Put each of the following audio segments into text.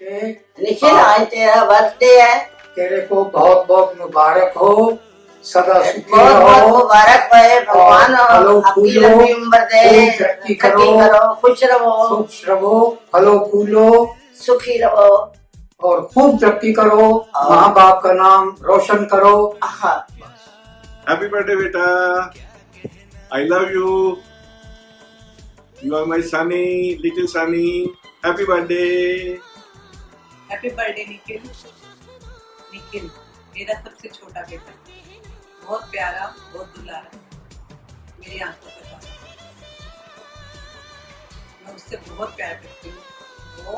निखिल आज तेरा बर्थडे है, तेरे को बहुत बहुत मुबारक हो, सदा सुखी बहुत बहुत रहो, मुबारक है भगवान, फलो आपकी फूलो, लंबी उम्र दे, खूब तरक्की करो, खुश रहो, फलो फूलो सुखी रहो और खूब तरक्की करो, माँ बाप का नाम रोशन करो। हाँ। हैप्पी बर्थडे बेटा, I love you, you are my sunny, little sunny, happy birthday. Happy birthday Nikhil. Nikhil मेरा सबसे छोटा बेटा, बहुत प्यारा, बहुत दुलारा, मेरी आंखों का तारा। मैं उससे बहुत प्यार करती हूँ। वो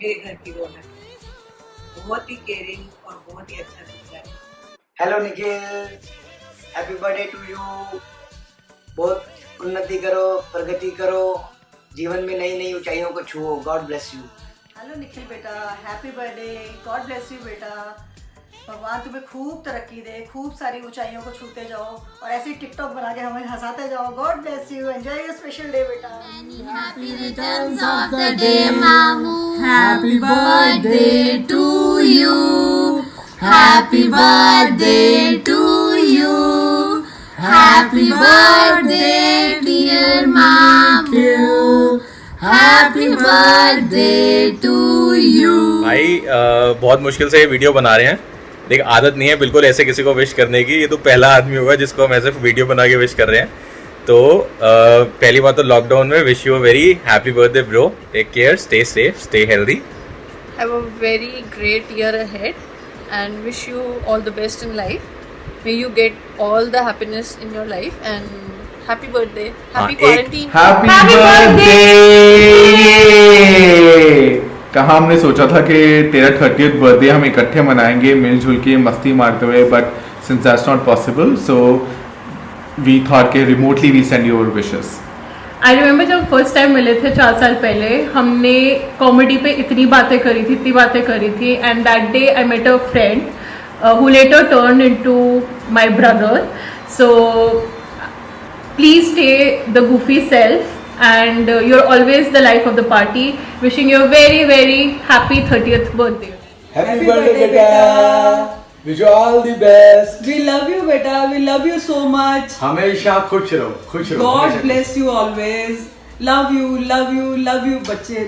मेरे घर की रौनक है, बहुत ही केयरिंग और बहुत ही अच्छा दिखता है। Hello Nikhil, happy birthday to you. बहुत उन्नति करो, प्रगति करो, जीवन में नई नई ऊंचाइयों को छुओ। God bless you. Hello Nikhil बेटा, happy birthday, God bless you बेटा। भगवान तुम्हें खूब तरक्की दे, खूब सारी ऊंचाइयों को छूते जाओ और ऐसे ही टिकटॉक बना के हमें हंसाते जाओ। God bless you, enjoy your special day बेटा। Happy returns of the day, Mamu. Happy birthday to you. Happy birthday to you. Happy birthday, dear Mamu. Happy birthday to you. भाई बहुत मुश्किल से ये वीडियो बना रहे हैं, लेकिन आदत नहीं है बिल्कुल ऐसे किसी को विश करने की। ये तो पहला आदमी होगा जिसको हम ऐसे वीडियो बना के विश कर रहे हैं। तो पहली बात तो लॉकडाउन में wish you a very happy birthday bro, take care, stay safe, stay healthy, have a very great year ahead and wish you all the best in life. May you get all the happiness in your life and happy birthday, happy quarantine, happy birthday. कहाँ हमने सोचा था कि तेरा 30th birthday हम इकट्ठे मनाएंगे मिलजुल के मस्ती मारते हुए, but since that's not possible so we thought के remotely we send your wishes. I remember जब फर्स्ट टाइम मिले थे 4 साल पहले, हमने कॉमेडी पे इतनी बातें करी थी and that day I met a friend who later turn into my brother. So please stay the goofy self and you're always the life of the party. Wishing you a very very happy 30th birthday. Happy birthday beta. Wish you all the best. We love you beta, we love you so much. हमेशा खुश रहो, खुश रहो. God bless you always. Love you, love you, love you बच्चे.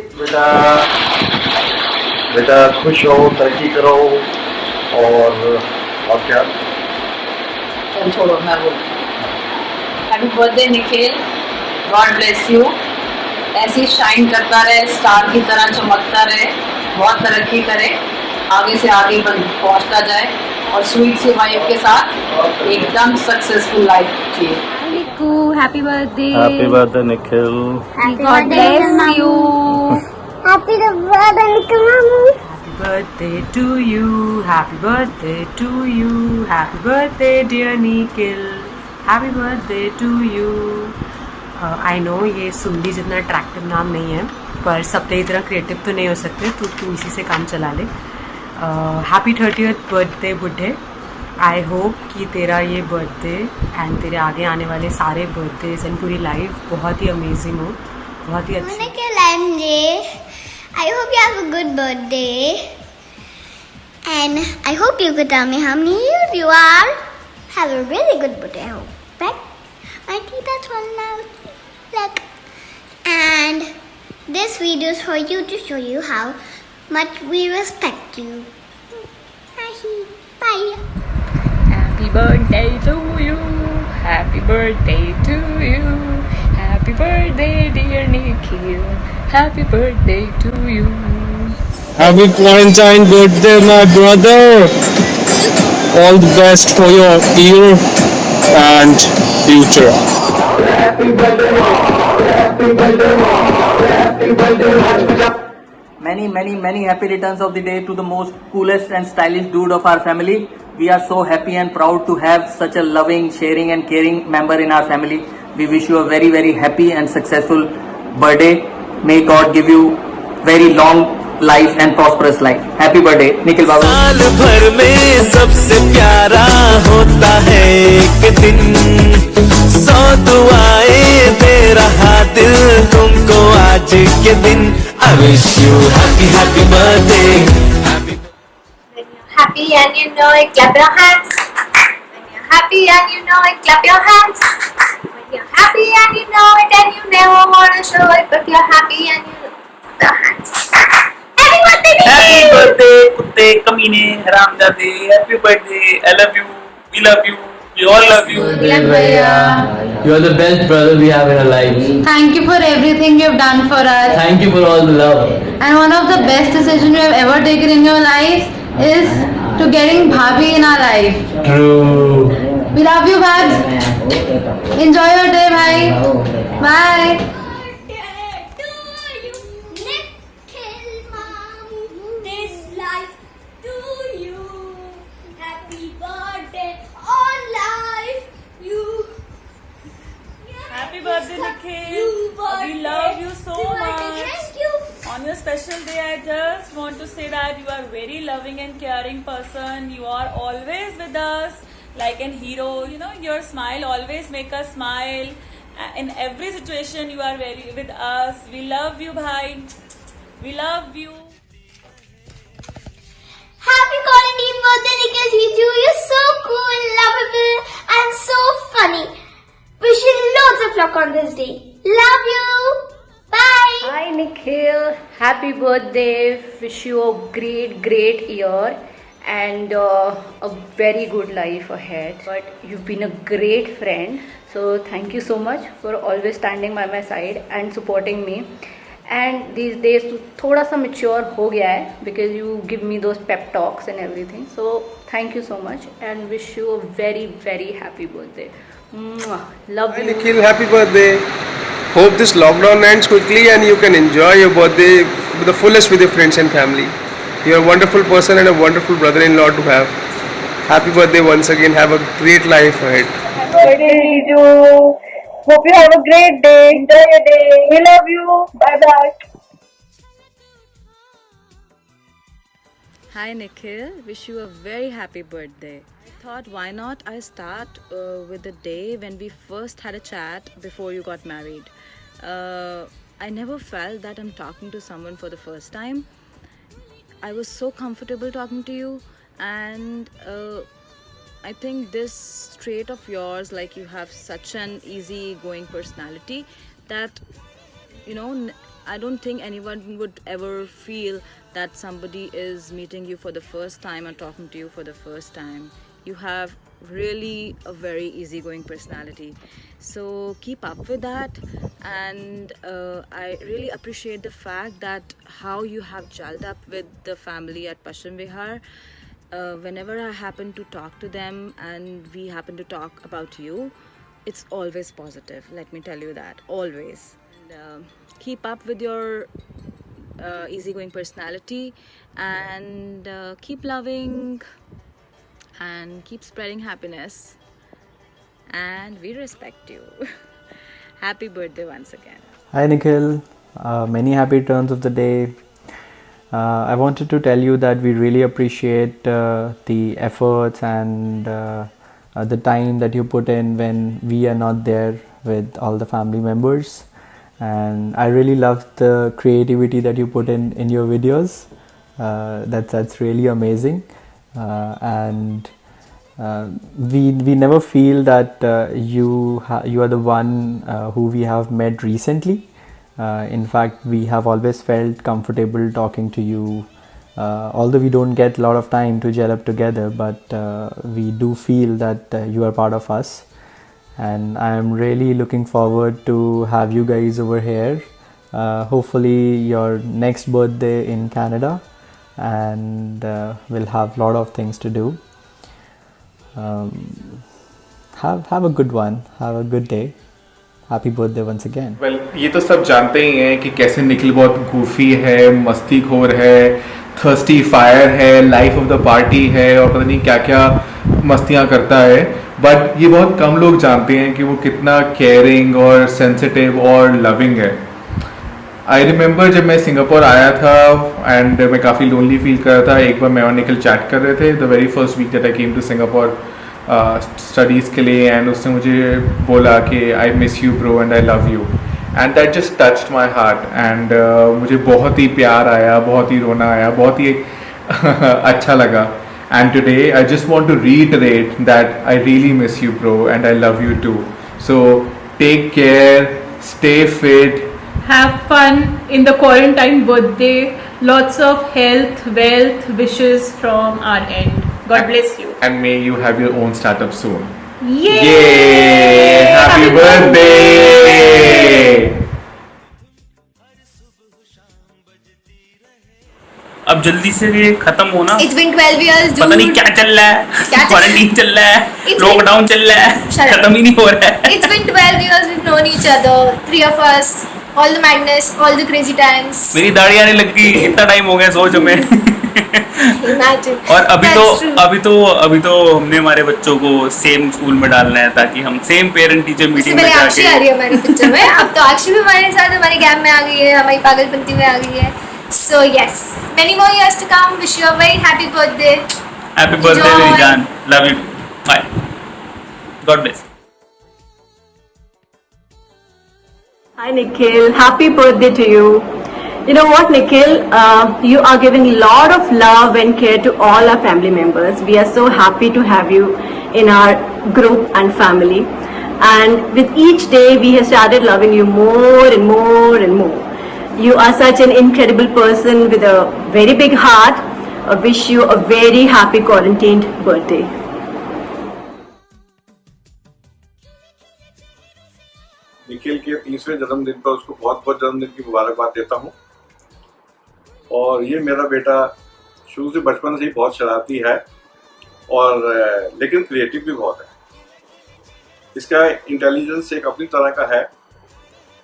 बेटा खुश रहो, तरक्की करो और क्या चल छोड़ो मैं बोल. Happy birthday Nikhil, God bless you. ऐसे ही शाइन करता रहे, स्टार की तरह चमकता रहे, बहुत तरक्की करे, आगे से आगे पहुंचता जाए और स्वीट सी वाइफ के साथ एकदम सक्सेसफुल लाइफ जिए. Happy birthday. Happy birthday Nikhil. God bless you. Happy birthday Nikhil Mamu. Happy birthday to you. Happy birthday to you. Happy birthday dear Nikhil. Happy birthday to you. I know ये सुंडी जितना attractive नाम नहीं है, पर सब तेरी तरह क्रिएटिव तो नहीं हो सकते, तो तू इसी से काम चला ले. हैप्पी 30th बर्थडे बुड्ढे. आई होप कि तेरा ये बर्थडे एंड तेरे आगे आने वाले सारे बर्थडेज एंड पूरी लाइफ बहुत ही अमेजिंग हो, बहुत ही अच्छी. I hope you have a good birthday and I hope you could tell me how many years you are. Have a really good birthday, I hope. Right? I think that's all now. And this video is for you to show you how much we respect you. Bye. Happy birthday to you. Happy birthday to you. Happy birthday dear Nikhil. Happy birthday to you. Happy quarantine birthday my brother. All the best for your year and future. Happy birthday mom. Happy birthday mom. Happy birthday. Many happy returns of the day to the most coolest and stylish dude of our family. We are so happy and proud to have such a loving, sharing and caring member in our family. We wish you a very very happy and successful birthday. May God give you very long life and prosperous life. Happy birthday Nikhil बाबू. साल भर में सबसे प्यारा होता है एक दिन, 100 दुआएं दे रहा दिल तुमको आज के दिन. I wish you happy happy birthday. Happy and you know it, clap your hands. When you're happy and you know it, clap your hands. When you're happy and you know it and you never wanna show it, but you're happy and you know the hands. Happy birthday, Nikhil! Happy birthday, कुत्ते कमीने हरामजादे. Happy birthday. I love you. We love you. We all love you. You are the best brother we have in our lives. Thank you for everything you've done for us. Thank you for all the love. And one of the best decisions you have ever taken in your life is to getting Bhabhi in our life. True. We love you, Babs. Enjoy your day, bhai. Bye. This life to you. Happy birthday on life. You. Happy birthday, Nikhil. birthday. We love you so much. Thank you. On your special day, I just want to say that you are very loving and caring person. You are always with us like an hero. You know, your smile always make us smile. In every situation, you are very with us. We love you, bhai. We love you. Happy quarantine birthday, Nikhil Jiju. You're so cool, lovable, and so funny. Wish you loads of luck on this day. Love you. Bye. Hi Nikhil, happy birthday. Wish you a great year and a very good life ahead. But you've been a great friend, so thank you so much for always standing by my side and supporting me. And these days तू थोड़ा सा mature हो गया है because you give me those pep talks and everything. So thank you so much and wish you a very happy birthday. Mwah. Love Hi you. Nikhil, happy birthday. Hope this lockdown ends quickly and you can enjoy your birthday to the fullest with your friends and family. You're a wonderful person and a wonderful brother-in-law to have. Happy birthday once again. Have a great life ahead. Happy birthday, Jiju. Hope you have a great day. Enjoy your day. We love you. Bye bye. Hi Nikhil, wish you a very happy birthday. I thought why not I start with the day when we first had a chat before you got married. I never felt that I'm talking to someone for the first time. I was so comfortable talking to you, and I think this trait of yours, like you have such an easygoing personality that, you know, I don't think anyone would ever feel that somebody is meeting you for the first time or talking to you for the first time. You have really a very easygoing personality, so keep up with that. And I really appreciate the fact that how you have gelled up with the family at Paschim Vihar. Whenever I happen to talk to them and we happen to talk about you, it's always positive, let me tell you that, always. And, keep up with your easygoing personality and keep loving and keep spreading happiness, and we respect you. Happy birthday once again. Hi Nikhil, many happy returns of the day. I wanted to tell you that we really appreciate the efforts and the time that you put in when we are not there with all the family members. And I really love the creativity that you put in your videos. That's really amazing. And we never feel that you are the one who we have met recently. In fact, we have always felt comfortable talking to you, although we don't get a lot of time to gel up together, but we do feel that you are part of us. And I am really looking forward to have you guys over here, hopefully your next birthday in Canada, and we'll have a lot of things to do. Have a good one, have a good day. Happy birthday once again. Well, ये तो सब जानते ही हैं कि कैसे निखिल बहुत Goofy है, मस्तीखोर है, थर्स्टी फायर है, लाइफ ऑफ द पार्टी है और पता नहीं क्या क्या मस्तियाँ करता है. बट ये बहुत कम लोग जानते हैं कि वो कितना केयरिंग और सेंसिटिव और लविंग है. आई रिमेंबर जब मैं सिंगापुर आया था एंड मैं काफ़ी लोनली फील कर रहा था. एक बार मैं और निखिल चैट कर रहे थे the very first week that I came to Singapore studies के लिए, एंड उसने मुझे बोला कि I miss you bro and I love you. And that just touched my heart and मुझे बहुत ही प्यार आया, बहुत ही रोना आया, बहुत ही अच्छा लगा. And today I just want to reiterate that I really miss you, bro, and I love you too. So take care, stay fit. Have fun in the quarantine birthday. Lots of health, wealth, wishes from our end. God bless you. And may you have your own startup soon. Yay! Happy birthday! अब जल्दी से ये खत्म होना. It's been 12 years, dude. पता नहीं क्या चल रहा है, क्वारंटीन चल रहा है, लॉकडाउन चल रहा है, खत्म ही नहीं हो रहा है. It's been 12 years we've known each other, 3 of us, all the madness, all the crazy times. मेरी दाढ़ी आने लग गई, इतना टाइम हो गया सोच हमें. Imagine. और अभी तो हमने हमारे बच्चों को सेम स्कूल में डालना है ताकि हम सेम पेरेंट टीचर मीटिंग में जाके. अक्षी आ रही है हमारी पिक्चर में. अब तो अक्षी भी हमारे साथ हमारे गैप में आ गई है, हमारी पागलपंती में आ गई है. So yes, many more years to come. Wish you a very happy birthday. Happy birthday, मेरी जान. Love you. Bye. God bless. Hi Nikhil, happy birthday to you. You know what, Nikhil? You are giving a lot of love and care to all our family members. We are so happy to have you in our group and family. And with each day, we have started loving you more and more and more. You are such an incredible person with a very big heart. I wish you a very happy quarantined birthday. Nikhil के 30वें जन्मदिन पर उसको बहुत बहुत जन्मदिन की मुबारकबाद देता हूँ. और ये मेरा बेटा शुरू से बचपन से ही बहुत शरारती है और लेकिन क्रिएटिव भी बहुत है. इसका इंटेलिजेंस एक अपनी तरह का है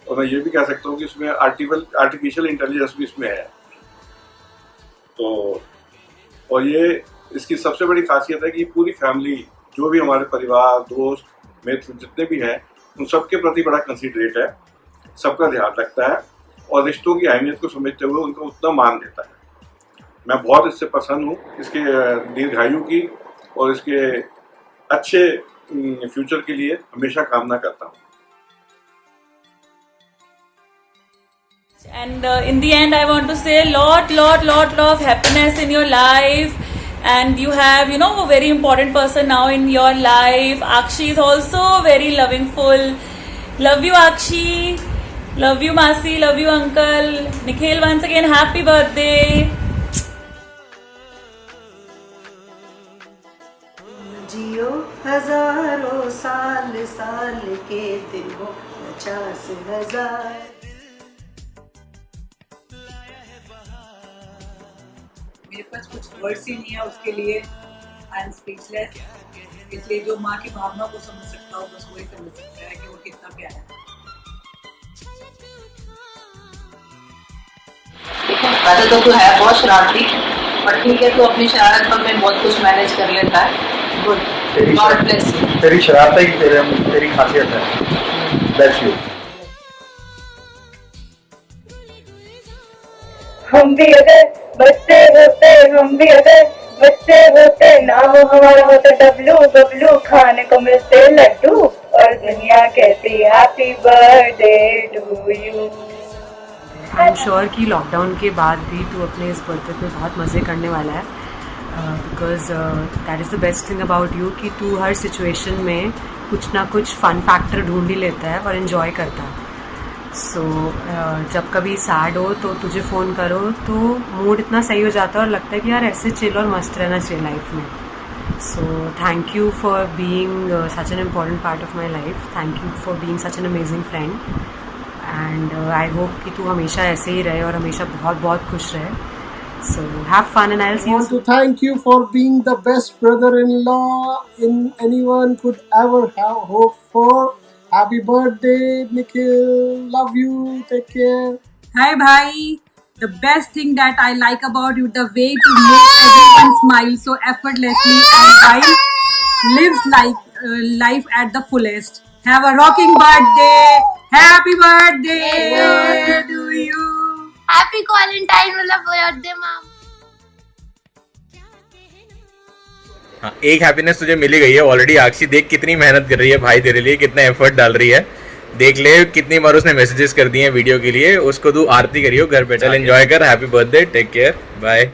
और मैं ये भी कह सकता हूँ कि इसमें आर्टिफिशियल इंटेलिजेंस भी इसमें है. तो और ये इसकी सबसे बड़ी खासियत है कि पूरी फैमिली, जो भी हमारे परिवार, दोस्त, मित्र जितने भी हैं, उन सबके प्रति बड़ा कंसिडरेट है, सबका ध्यान रखता है और रिश्तों की अहमियत को समझते हुए उनको उतना मान देता है. मैं बहुत इससे पसंद हूँ, इसके दीर्घायु की और इसके अच्छे फ्यूचर के लिए हमेशा कामना करता हूँ. And in the end, I want to say lot of happiness in your life. And you have, a very important person now in your life. Akshi is also very lovingful. Love you, Akshi. Love you, Masi. Love you, Uncle. Nikhil, once again, happy birthday. जियो हजारों साल साल के दिन हो 50,000. मेरे पास कुछ words ही नहीं है उसके लिए. I am speechless. इसलिए जो माँ की भावना को समझ सकता हो बस वही समझ सकता है कि वो कितना प्यारा है. वैसे तो तू है बहुत शरारती, पर ठीक है, तू अपनी शरारत पर में बहुत कुछ मैनेज कर लेता है. गुड. God bless you. तेरी शरारत ही तेरी खासियत है. Bless you. हम भी अगर बच्चे होते, हम भी अगर बच्चे होते, नाम हमारा होता डब्लू, बबलू, खाने को मिलते लड्डू और दुनिया कहती happy birthday to you. I am sure कि लॉकडाउन के बाद भी तू अपने इस बर्थडे पे बहुत मज़े करने वाला है, because that is the best thing about you कि तू हर सिचुएशन में कुछ ना कुछ फन फैक्टर ढूंढ ही लेता है और इन्जॉय करता है. सो जब कभी सैड हो तो तुझे फ़ोन करो तो मूड इतना सही हो जाता है और लगता है कि यार ऐसे चिल और मस्त रहना चाहिए लाइफ में. So thank you for being such an important part of my life. Thank you for being such an amazing friend and I hope कि तू हमेशा ऐसे ही रहे और हमेशा बहुत बहुत खुश रहे. So have fun and I'll see you. I want to thank you for being the best brother-in-law anyone could ever have hoped for. Happy birthday, Nikhil. Love you. Take care. Hi, bhai. The best thing that I like about you, the way to make everyone smile so effortlessly and while lives life at the fullest. Have a rocking birthday. Happy birthday to you. Happy quarantine वाला birthday, mom. हाँ, एक happiness तुझे मिली गई है already. आक्षी देख कितनी मेहनत कर रही है भाई तेरे लिए, कितना एफर्ट डाल रही है. देख ले कितनी बार उसने मैसेजेस कर दिए हैं वीडियो के लिए, उसको तू आरती करियो घर पे, चल एंजॉय कर, happy birthday, take care, bye.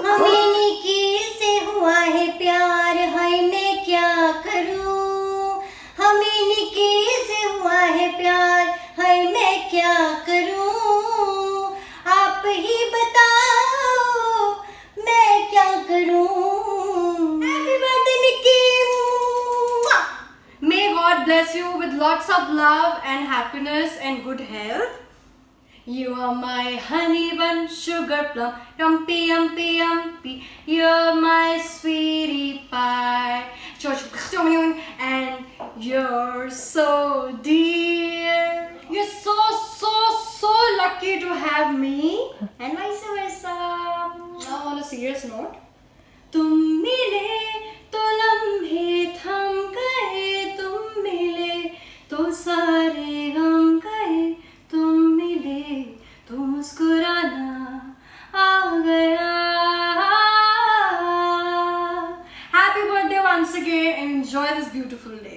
हमें निखिल से हुआ है प्यार, हाय मैं क्या करूं। हमें निखिल से हुआ है प्यार, हाय मैं क्या करूं। आप ही बताओ मैं क्या करूं। Happy birthday Nikhil. May God bless you with lots of love and happiness and good health. You are my honey bun, sugar plum, yumpy, yumpy, yumpy. You're my sweetie pie, and you're so dear. You're so lucky to have me, and vice versa. Now on a serious note, तुम मिले तो लम्हे थम गए, तुम मिले तो सारे गम गए, तुम मिले तो मुस्कुराना आ गया। Happy birthday once again and enjoy this beautiful day.